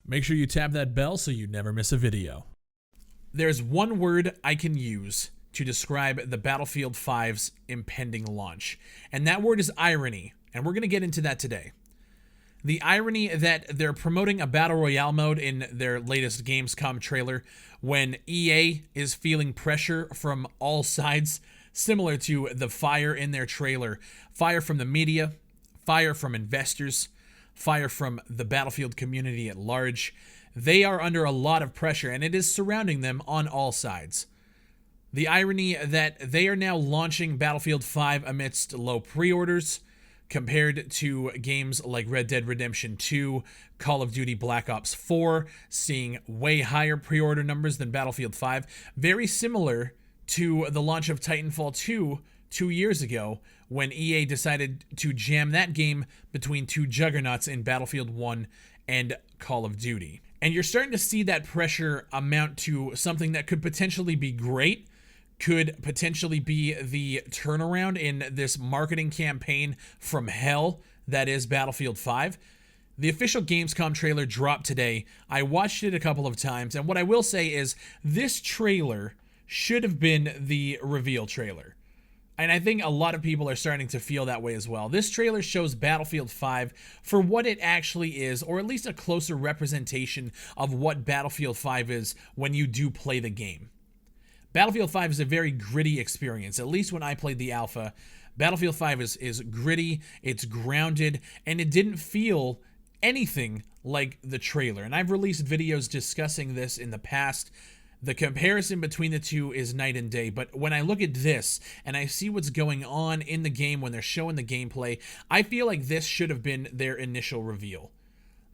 Make sure you tap that bell so you never miss a video. There's one word I can use to describe the Battlefield 5's impending launch, and that word is irony, and we're going to get into that today. The irony that they're promoting a Battle Royale mode in their latest Gamescom trailer when EA is feeling pressure from all sides, similar to the fire in their trailer. Fire from the media, fire from investors, fire from the Battlefield community at large. They are under a lot of pressure, and it is surrounding them on all sides. The irony that they are now launching Battlefield 5 amidst low pre-orders compared to games like Red Dead Redemption 2, Call of Duty Black Ops 4, seeing way higher pre-order numbers than Battlefield 5. Very similar to the launch of Titanfall 2 2 years ago, when EA decided to jam that game between two juggernauts in Battlefield 1 and Call of Duty. And you're starting to see that pressure amount to something that could potentially be great, could potentially be the turnaround in this marketing campaign from hell that is Battlefield 5. The official Gamescom trailer dropped today. I watched it a couple of times, and what I will say is this trailer should have been the reveal trailer. And I think a lot of people are starting to feel that way as well. This trailer shows Battlefield 5 for what it actually is, or at least a closer representation of what Battlefield 5 is when you do play the game. Battlefield 5 is a very gritty experience. At least when I played the alpha, Battlefield 5 is gritty, it's grounded, and it didn't feel anything like the trailer. And I've released videos discussing this in the past. The comparison between the two is night and day, but when I look at this and I see what's going on in the game when they're showing the gameplay, I feel like this should have been their initial reveal.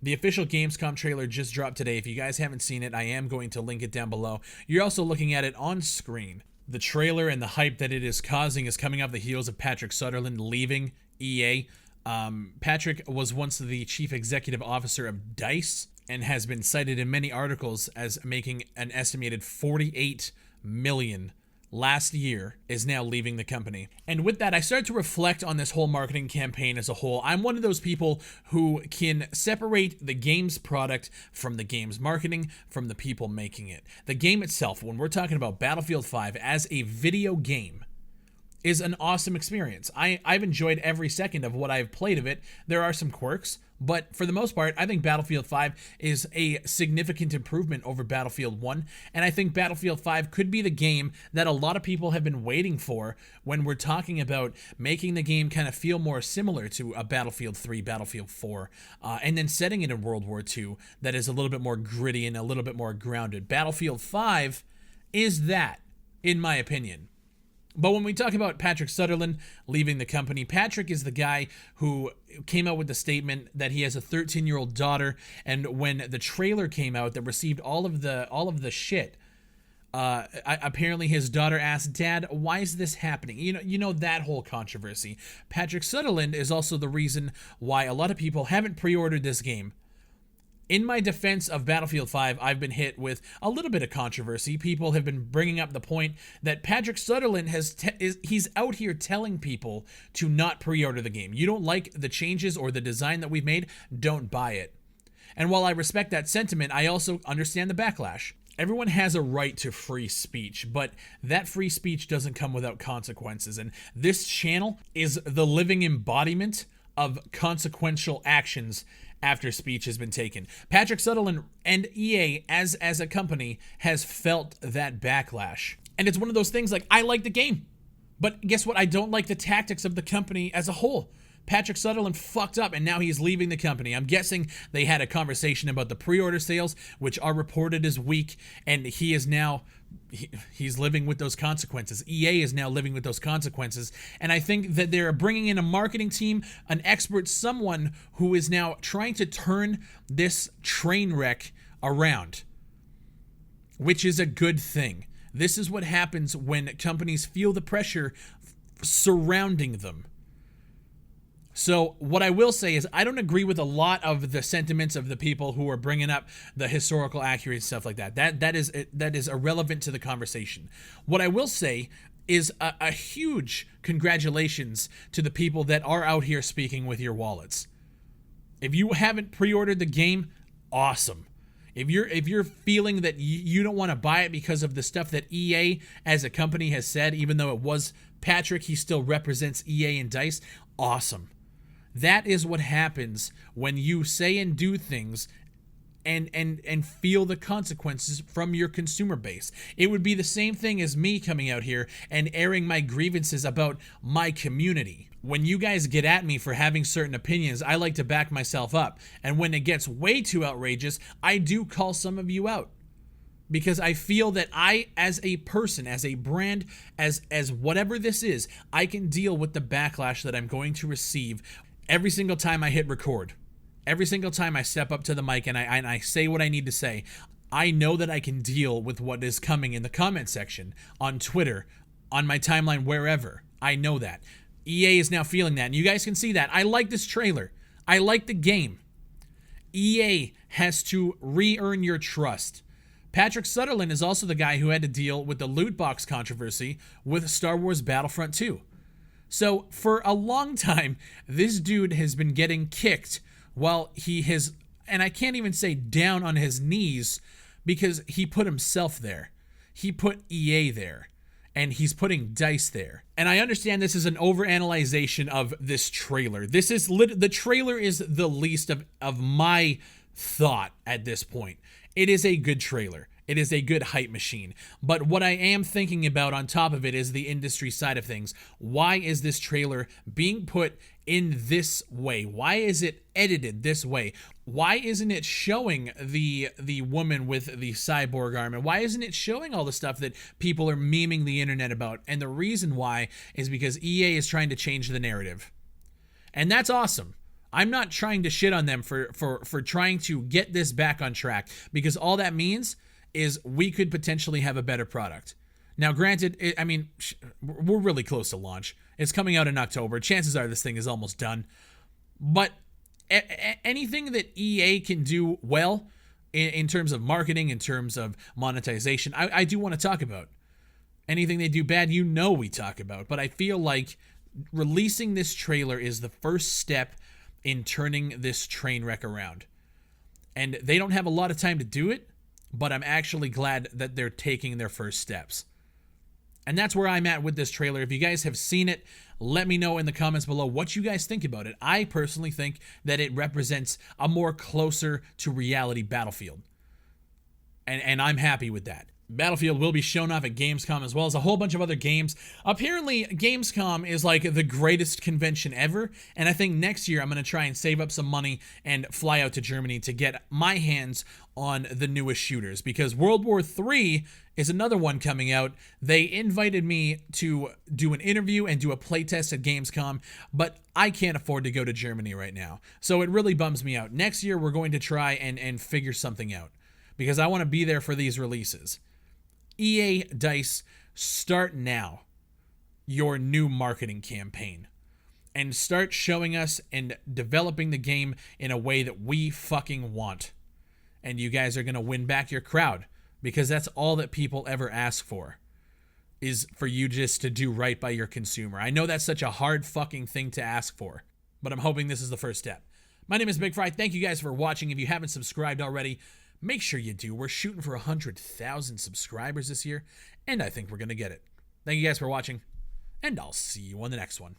The official Gamescom trailer just dropped today. If you guys haven't seen it, I am going to link it down below. You're also looking at it on screen. The trailer and the hype that it is causing is coming off the heels of Patrick Sutherland leaving EA. Patrick was once the chief executive officer of DICE, and has been cited in many articles as making an estimated $48 million last year, is now leaving the company. And with that, I started to reflect on this whole marketing campaign as a whole. I'm one of those people who can separate the game's product from the game's marketing, from the people making it. The game itself, when we're talking about Battlefield 5 as a video game, is an awesome experience. I've enjoyed every second of what I've played of it. There are some quirks, but for the most part, I think Battlefield 5 is a significant improvement over Battlefield 1, and I think Battlefield 5 could be the game that a lot of people have been waiting for when we're talking about making the game kind of feel more similar to a Battlefield 3, Battlefield 4, and then setting it in World War II that is a little bit more gritty and a little bit more grounded. Battlefield 5 is that, in my opinion. But when we talk about Patrick Sutherland leaving the company, Patrick is the guy who came out with the statement that he has a 13-year-old daughter, and when the trailer came out that received all of the shit, apparently his daughter asked, "Dad, why is this happening?" You know that whole controversy. Patrick Sutherland is also the reason why a lot of people haven't pre-ordered this game. In my defense of Battlefield 5, I've been hit with a little bit of controversy. People have been bringing up the point that Patrick Sutherland he's out here telling people to not pre-order the game. You don't like the changes or the design that we've made, don't buy it. And while I respect that sentiment, I also understand the backlash. Everyone has a right to free speech, but that free speech doesn't come without consequences. And this channel is the living embodiment of consequential actions after speech has been taken. Patrick Sutherland and EA as a company has felt that backlash. And it's one of those things like, I like the game, but guess what? I don't like the tactics of the company as a whole. Patrick Sutherland fucked up and now he's leaving the company. I'm guessing they had a conversation about the pre-order sales, which are reported as weak, and he is now he's living with those consequences. EA is now living with those consequences, and I think that they're bringing in a marketing team, an expert, someone who is now trying to turn this train wreck around, which is a good thing. This is what happens when companies feel the pressure surrounding them. So what I will say is I don't agree with a lot of the sentiments of the people who are bringing up the historical accuracy and stuff like that. That is irrelevant to the conversation. What I will say is a huge congratulations to the people that are out here speaking with your wallets. If you haven't pre-ordered the game, awesome. If you're feeling that you don't want to buy it because of the stuff that EA as a company has said, even though it was Patrick, he still represents EA and DICE, awesome. That is what happens when you say and do things and feel the consequences from your consumer base. It would be the same thing as me coming out here and airing my grievances about my community. When you guys get at me for having certain opinions, I like to back myself up. And when it gets way too outrageous, I do call some of you out. Because I feel that I, as a person, as a brand, as whatever this is, I can deal with the backlash that I'm going to receive every single time I hit record. Every single time I step up to the mic and I say what I need to say. I know that I can deal with what is coming in the comment section, on Twitter, on my timeline, wherever. I know that. EA is now feeling that, and you guys can see that. I like this trailer. I like the game. EA has to re-earn your trust. Patrick Sutherland is also the guy who had to deal with the loot box controversy with Star Wars Battlefront 2. So, for a long time, this dude has been getting kicked while he has, and I can't even say down on his knees, because he put himself there. He put EA there. And he's putting DICE there. And I understand this is an overanalyzation of this trailer. The trailer is the least of my thought at this point. It is a good trailer. It is a good hype machine. But what I am thinking about on top of it is the industry side of things. Why is this trailer being put in this way? Why is it edited this way? Why isn't it showing the woman with the cyborg arm? And why isn't it showing all the stuff that people are memeing the internet about? And the reason why is because EA is trying to change the narrative. And that's awesome. I'm not trying to shit on them for trying to get this back on track, because all that means is we could potentially have a better product. Now, granted, we're really close to launch. It's coming out in October. Chances are this thing is almost done. But anything that EA can do well in terms of marketing, in terms of monetization, I do want to talk about. Anything they do bad, we talk about. But I feel like releasing this trailer is the first step in turning this train wreck around. And they don't have a lot of time to do it, but I'm actually glad that they're taking their first steps. And that's where I'm at with this trailer. If you guys have seen it, let me know in the comments below what you guys think about it. I personally think that it represents a more closer to reality Battlefield. And I'm happy with that. Battlefield will be shown off at Gamescom, as well as a whole bunch of other games. Apparently, Gamescom is like the greatest convention ever, and I think next year I'm going to try and save up some money and fly out to Germany to get my hands on the newest shooters, because World War III is another one coming out. They invited me to do an interview and do a playtest at Gamescom, but I can't afford to go to Germany right now, so it really bums me out. Next year, we're going to try and figure something out, because I want to be there for these releases. EA, DICE, start now your new marketing campaign and start showing us and developing the game in a way that we fucking want. And you guys are going to win back your crowd, because that's all that people ever ask for, is for you just to do right by your consumer. I know that's such a hard fucking thing to ask for, but I'm hoping this is the first step. My name is BigFry. Thank you guys for watching. If you haven't subscribed already, make sure you do. We're shooting for 100,000 subscribers this year, and I think we're going to get it. Thank you guys for watching, and I'll see you on the next one.